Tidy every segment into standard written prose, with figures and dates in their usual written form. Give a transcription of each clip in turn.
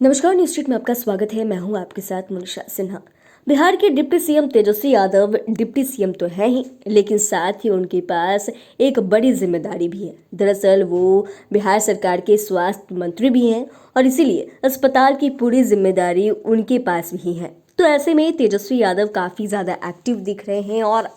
नमस्कार, news street में आपका स्वागत है। मैं हूं आपके साथ मनीषा सिन्हा। बिहार के deputy CM Tejashwi Yadav deputy CM तो है ही, लेकिन साथ ही उनके पास एक बड़ी जिम्मेदारी भी है। दरअसल वो बिहार सरकार के स्वास्थ्य मंत्री भी हैं और इसीलिए अस्पताल की पूरी जिम्मेदारी उनके पास भी है। तो ऐसे में तेजस्वी यादव काफी ज्यादा एक्टिव दिख रहे हैं और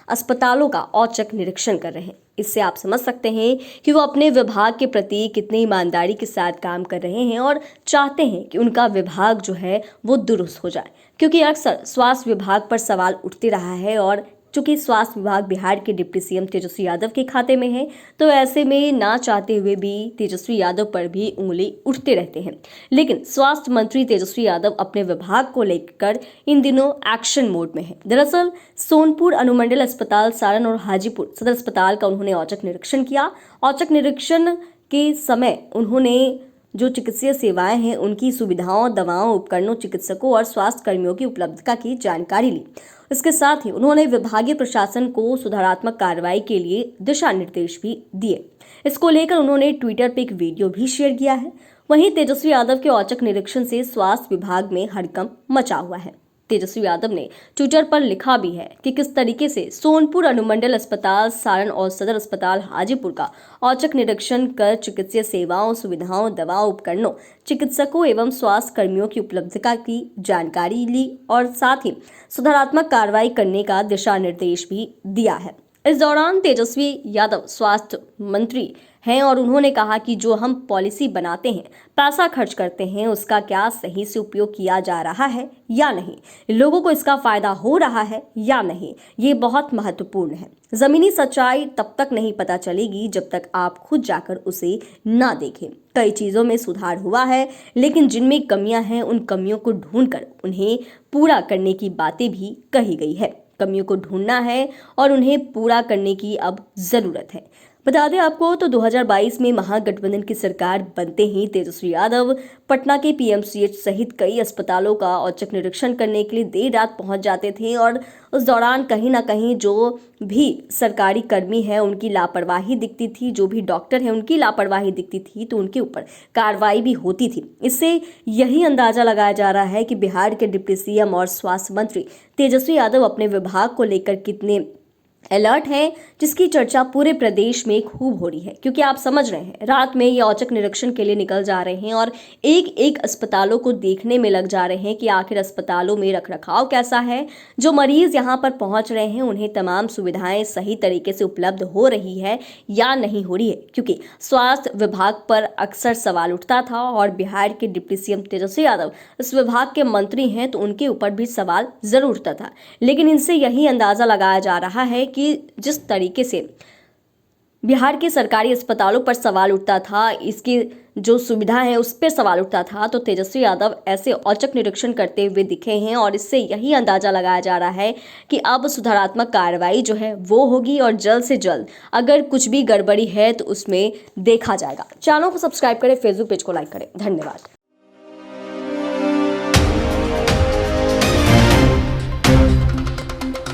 अस्पतालों का औचक निरीक्षण कर रहे हैं। इससे आप समझ सकते हैं कि वो अपने विभाग के प्रति कितनी ईमानदारी के साथ काम कर रहे हैं और चाहते हैं कि उनका विभाग जो है वो दुरुस्त हो जाए, क्योंकि अक्सर स्वास्थ्य विभाग पर सवाल उठते रहा है और चूंकि स्वास्थ्य विभाग बिहार के डिप्टी सीएम तेजस्वी यादव के खाते में है, तो ऐसे में ना चाहते हुए भी तेजस्वी यादव पर भी उंगली उठते रहते हैं। लेकिन स्वास्थ्य मंत्री तेजस्वी यादव अपने विभाग को लेकर इन दिनों एक्शन मोड में है। दरअसल सोनपुर अनुमंडल अस्पताल, सारण और हाजीपुर सदर अस्पताल का उन्होंने औचक निरीक्षण किया। औचक निरीक्षण के समय उन्होंने जो चिकित्सीय सेवाएं हैं उनकी सुविधाओं, दवाओं, उपकरणों, चिकित्सकों और स्वास्थ्य कर्मियों की उपलब्धता की जानकारी ली। इसके साथ ही उन्होंने विभागीय प्रशासन को सुधारात्मक कार्रवाई के लिए दिशा निर्देश भी दिए। इसको लेकर उन्होंने ट्विटर पे एक वीडियो भी शेयर किया है। वहीं तेजस्वी यादव के औचक निरीक्षण से स्वास्थ्य विभाग में हड़कंप मचा हुआ है। तेजस्वी यादव ने ट्विटर पर लिखा भी है कि किस तरीके से सोनपुर अनुमंडल अस्पताल, सारण और सदर अस्पताल हाजीपुर का औचक निरीक्षण कर चिकित्सीय सेवाओं, सुविधाओं, दवाओं, उपकरणों, चिकित्सकों एवं स्वास्थ्य कर्मियों की उपलब्धता की जानकारी ली और साथ ही सुधारात्मक कार्रवाई करने का दिशा निर्देश भी दिया है। इस दौरान तेजस्वी यादव स्वास्थ्य मंत्री हैं और उन्होंने कहा कि जो हम पॉलिसी बनाते हैं, पैसा खर्च करते हैं, उसका क्या सही से उपयोग किया जा रहा है या नहीं, लोगों को इसका फायदा हो रहा है या नहीं, ये बहुत महत्वपूर्ण है। जमीनी सच्चाई तब तक नहीं पता चलेगी जब तक आप खुद जाकर उसे ना देखें। कई चीजों में सुधार हुआ है, लेकिन जिनमें कमियां हैं उन कमियों को ढूंढकर उन्हें पूरा करने की बातें भी कही गई है। कमियों को ढूंढना है और उन्हें पूरा करने की अब जरूरत है। बता दें आपको तो 2022 में महागठबंधन की सरकार बनते ही तेजस्वी यादव पटना के पीएमसीएच सहित कई अस्पतालों का औचक निरीक्षण करने के लिए देर रात पहुंच जाते थे और उस दौरान कहीं ना कहीं जो भी सरकारी कर्मी है उनकी लापरवाही दिखती थी, जो भी डॉक्टर है उनकी लापरवाही दिखती थी, तो उनके ऊपर कार्रवाई भी होती थी। इससे यही अंदाजा लगाया जा रहा है कि बिहार के डिप्टी सीएम और स्वास्थ्य मंत्री तेजस्वी यादव अपने विभाग को लेकर कितने अलर्ट है, जिसकी चर्चा पूरे प्रदेश में खूब हो रही है। क्योंकि आप समझ रहे हैं, रात में ये औचक निरीक्षण के लिए निकल जा रहे हैं और एक एक अस्पतालों को देखने में लग जा रहे हैं कि आखिर अस्पतालों में रखरखाव कैसा है, जो मरीज यहाँ पर पहुंच रहे हैं उन्हें तमाम सुविधाएं सही तरीके से उपलब्ध हो रही है या नहीं हो रही है। क्योंकि स्वास्थ्य विभाग पर अक्सर सवाल उठता था और बिहार के डिप्टी सीएम तेजस्वी यादव इस विभाग के मंत्री हैं, तो उनके ऊपर भी सवाल जरूर उठता था। लेकिन इनसे यही अंदाजा लगाया जा रहा है कि जिस तरीके से बिहार के सरकारी अस्पतालों पर सवाल उठता था, इसकी जो सुविधा है उस पर सवाल उठता था, तो तेजस्वी यादव ऐसे औचक निरीक्षण करते हुए दिखे हैं और इससे यही अंदाजा लगाया जा रहा है कि अब सुधारात्मक कार्रवाई जो है वो होगी और जल्द से जल्द अगर कुछ भी गड़बड़ी है तो उसमें देखा जाएगा। चैनल को सब्सक्राइब करें, फेसबुक पेज को लाइक करें। धन्यवाद।